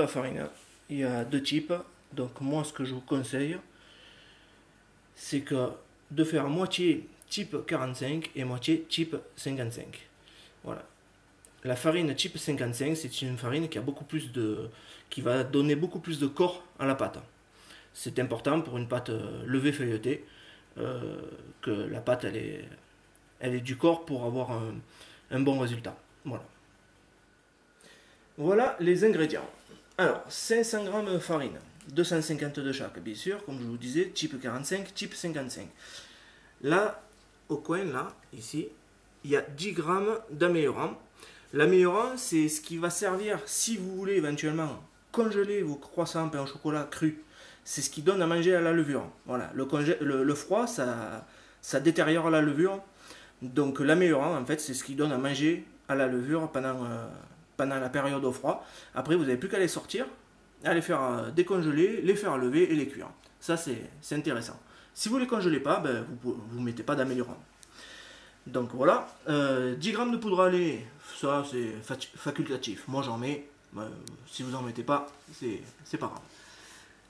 la farine, il y a deux types. Donc moi, ce que je vous conseille, c'est que de faire moitié type 45 et moitié type 55. Voilà. La farine type 55, c'est une farine qui a beaucoup plus qui va donner beaucoup plus de corps à la pâte. C'est important pour une pâte levée feuilletée que la pâte elle ait du corps pour avoir un bon résultat. Voilà. Voilà les ingrédients. Alors 500 g de farine, 250 de chaque, bien sûr, comme je vous disais, type 45, type 55. Là, au coin, là, ici, il y a 10 g d'améliorant. L'améliorant, c'est ce qui va servir, si vous voulez éventuellement congeler vos croissants pain au chocolat crus. C'est ce qui donne à manger à la levure. Voilà, le froid, ça détériore la levure. Donc l'améliorant, en fait, c'est ce qui donne à manger à la levure pendant la période au froid. Après, vous n'avez plus qu'à les sortir, à les faire décongeler, les faire lever et les cuire. Ça, c'est intéressant. Si vous ne les congelez pas, ben, vous ne mettez pas d'améliorant. Donc voilà, 10 g de poudre à lait, ça c'est facultatif. Moi j'en mets, si vous n'en mettez pas, c'est pas grave.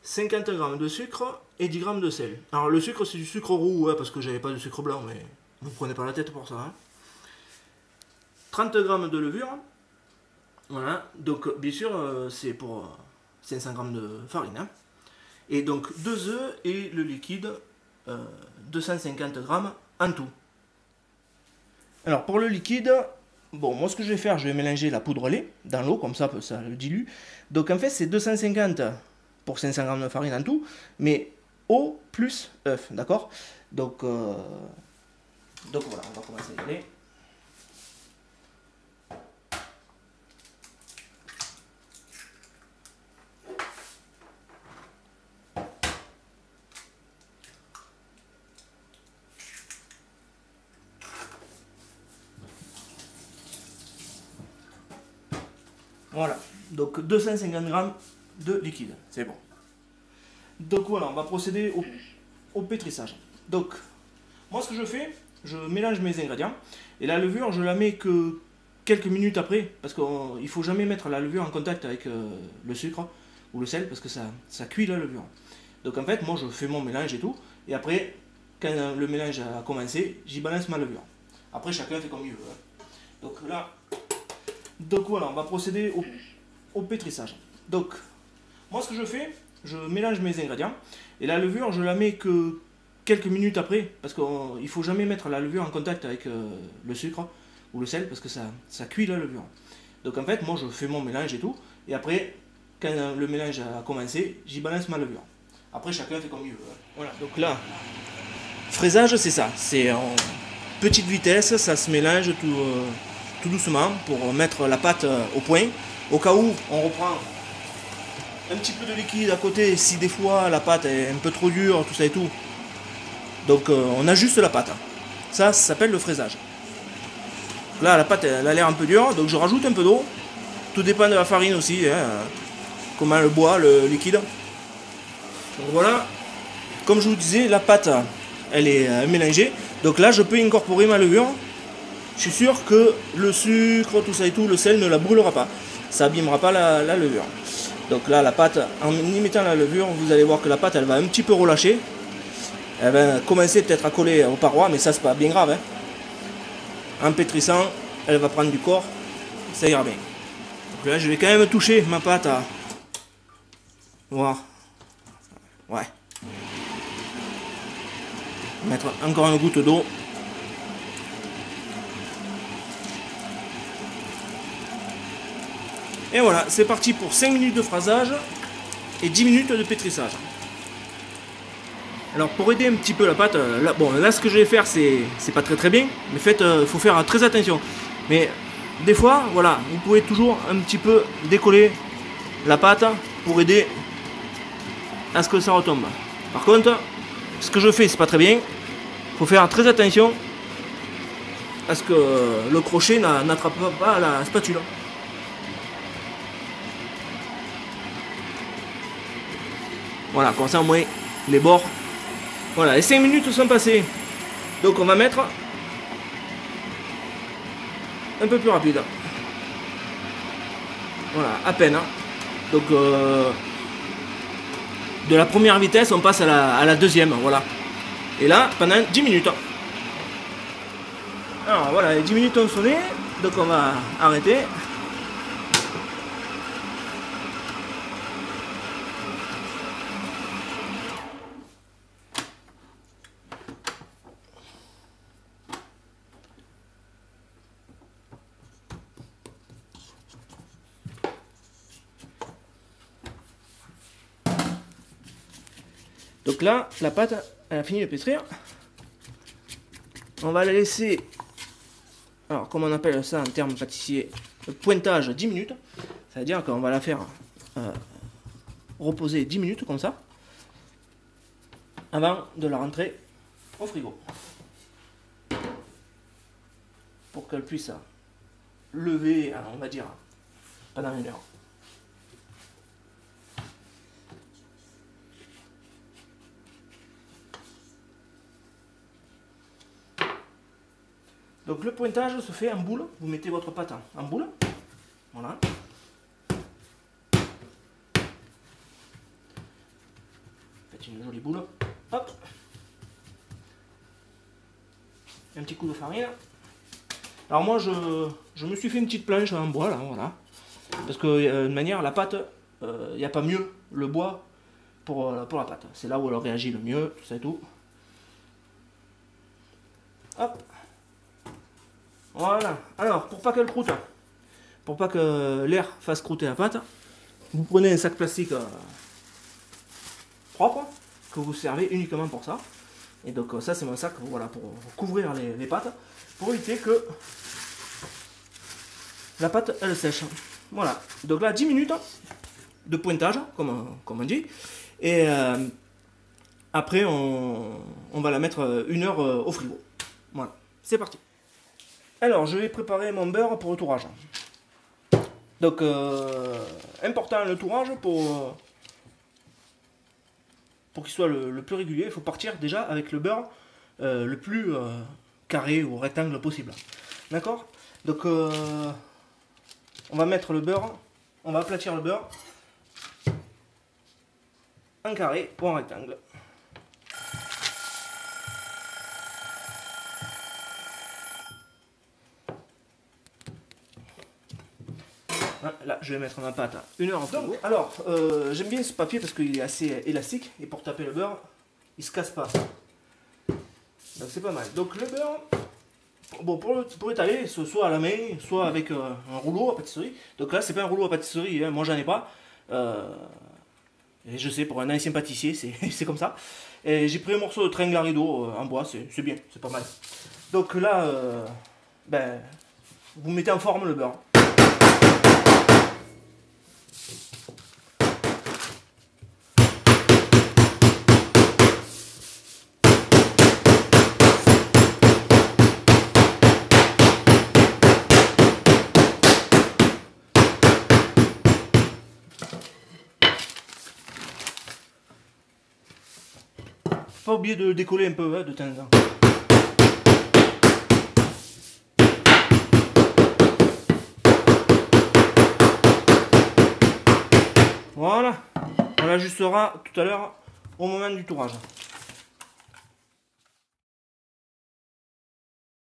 50 g de sucre et 10 g de sel. Alors le sucre c'est du sucre roux, parce que j'avais pas de sucre blanc, mais vous ne prenez pas la tête pour ça. Hein. 30 g de levure. Voilà, donc bien sûr c'est pour 500 g de farine. Hein. Et donc 2 œufs et le liquide, 250 g en tout. Alors pour le liquide, bon moi ce que je vais faire, je vais mélanger la poudre lait dans l'eau, comme ça le dilue. Donc en fait c'est 250 pour 500 g de farine en tout, mais eau plus œuf, d'accord, donc voilà, on va commencer à y aller. Voilà, donc 250 g de liquide, c'est bon. Donc voilà, on va procéder au pétrissage. Donc, moi ce que je fais, je mélange mes ingrédients, et la levure, je la mets que quelques minutes après, parce qu'il ne faut jamais mettre la levure en contact avec le sucre ou le sel, parce que ça cuit la levure. Donc en fait, moi je fais mon mélange et tout, et après, quand le mélange a commencé, j'y balance ma levure. Après, chacun fait comme il veut. Hein. Donc là... Donc voilà, on va procéder au pétrissage. Donc, moi ce que je fais, je mélange mes ingrédients, et la levure, je la mets que quelques minutes après, parce qu'il ne faut jamais mettre la levure en contact avec le sucre ou le sel, parce que ça cuit la levure. Donc en fait, moi je fais mon mélange et tout, et après, quand le mélange a commencé, j'y balance ma levure. Après, chacun fait comme il veut. Voilà, donc là, fraisage, c'est ça, c'est en petite vitesse, ça se mélange tout doucement pour mettre la pâte au point. Au cas où on reprend un petit peu de liquide à côté, si des fois la pâte est un peu trop dure, tout ça et tout. Donc on ajuste la pâte. Ça s'appelle le fraisage. Là la pâte elle a l'air un peu dure, donc je rajoute un peu d'eau. Tout dépend de la farine aussi, hein, comment elle boit le liquide. Donc voilà, comme je vous disais, la pâte elle est mélangée. Donc là je peux incorporer ma levure. Je suis sûr que le sucre, tout ça et tout, le sel ne la brûlera pas. Ça abîmera pas la levure. Donc là, la pâte, en y mettant la levure, vous allez voir que la pâte, elle va un petit peu relâcher. Elle va commencer peut-être à coller aux parois, mais ça, c'est pas bien grave. Hein. En pétrissant, elle va prendre du corps. Ça ira bien. Donc là, je vais quand même toucher ma pâte à... Voir. Ouais. Mettre encore une goutte d'eau. Et voilà, c'est parti pour 5 minutes de fraisage et 10 minutes de pétrissage. Alors pour aider un petit peu la pâte, là ce que je vais faire c'est pas très bien, mais il faut faire très attention. Mais des fois, voilà, vous pouvez toujours un petit peu décoller la pâte pour aider à ce que ça retombe. Par contre, ce que je fais c'est pas très bien, il faut faire très attention à ce que le crochet n'attrape pas la spatule. Voilà, comme ça au moins les bords. Voilà, les 5 minutes sont passées. Donc on va mettre un peu plus rapide. Voilà, à peine. Hein. Donc de la première vitesse, on passe à la deuxième, voilà. Et là, pendant 10 minutes. Alors voilà, les 10 minutes ont sonné, donc on va arrêter. Donc là, la pâte, elle a fini de pétrir. On va la laisser, alors comme on appelle ça en termes pâtissiers, le pointage 10 minutes. Ça veut dire qu'on va la faire reposer 10 minutes comme ça, avant de la rentrer au frigo. Pour qu'elle puisse lever, on va dire, pendant 1 heure. Donc le pointage se fait en boule, vous mettez votre pâte en boule, voilà. Faites une jolie boule, hop. Un petit coup de farine. Alors moi je me suis fait une petite planche en bois là, voilà. Parce que de manière la pâte, il n'y a pas mieux le bois pour la pâte. C'est là où elle réagit le mieux, tout ça et tout. Hop. Voilà. Alors, pour pas qu'elle croûte, pour pas que l'air fasse croûter la pâte, vous prenez un sac plastique propre, que vous servez uniquement pour ça. Et donc ça c'est mon sac, voilà, pour couvrir les pâtes, pour éviter que la pâte elle sèche. Voilà. Donc là 10 minutes de pointage, comme on dit. Et après on va la mettre 1 heure au frigo. Voilà. C'est parti. Alors, je vais préparer mon beurre pour le tourage. Donc, important le tourage pour qu'il soit le plus régulier. Il faut partir déjà avec le beurre le plus carré ou rectangle possible. D'accord? Donc, on va mettre le beurre, on va aplatir le beurre en carré ou en rectangle. Là, je vais mettre ma pâte à 1 heure en frigo. Alors, j'aime bien ce papier parce qu'il est assez élastique et pour taper le beurre, il se casse pas. Donc c'est pas mal. Donc le beurre, bon, pour étaler, soit à la main, soit avec un rouleau à pâtisserie. Donc là, c'est pas un rouleau à pâtisserie, hein, moi j'en ai pas. Et je sais, pour un ancien pâtissier, c'est comme ça. Et j'ai pris un morceau de tringle à rideau en bois, c'est bien, c'est pas mal. Donc là, ben, vous mettez en forme le beurre. Pas oublier de décoller un peu de temps en temps. Voilà, on l'ajustera tout à l'heure au moment du tourage.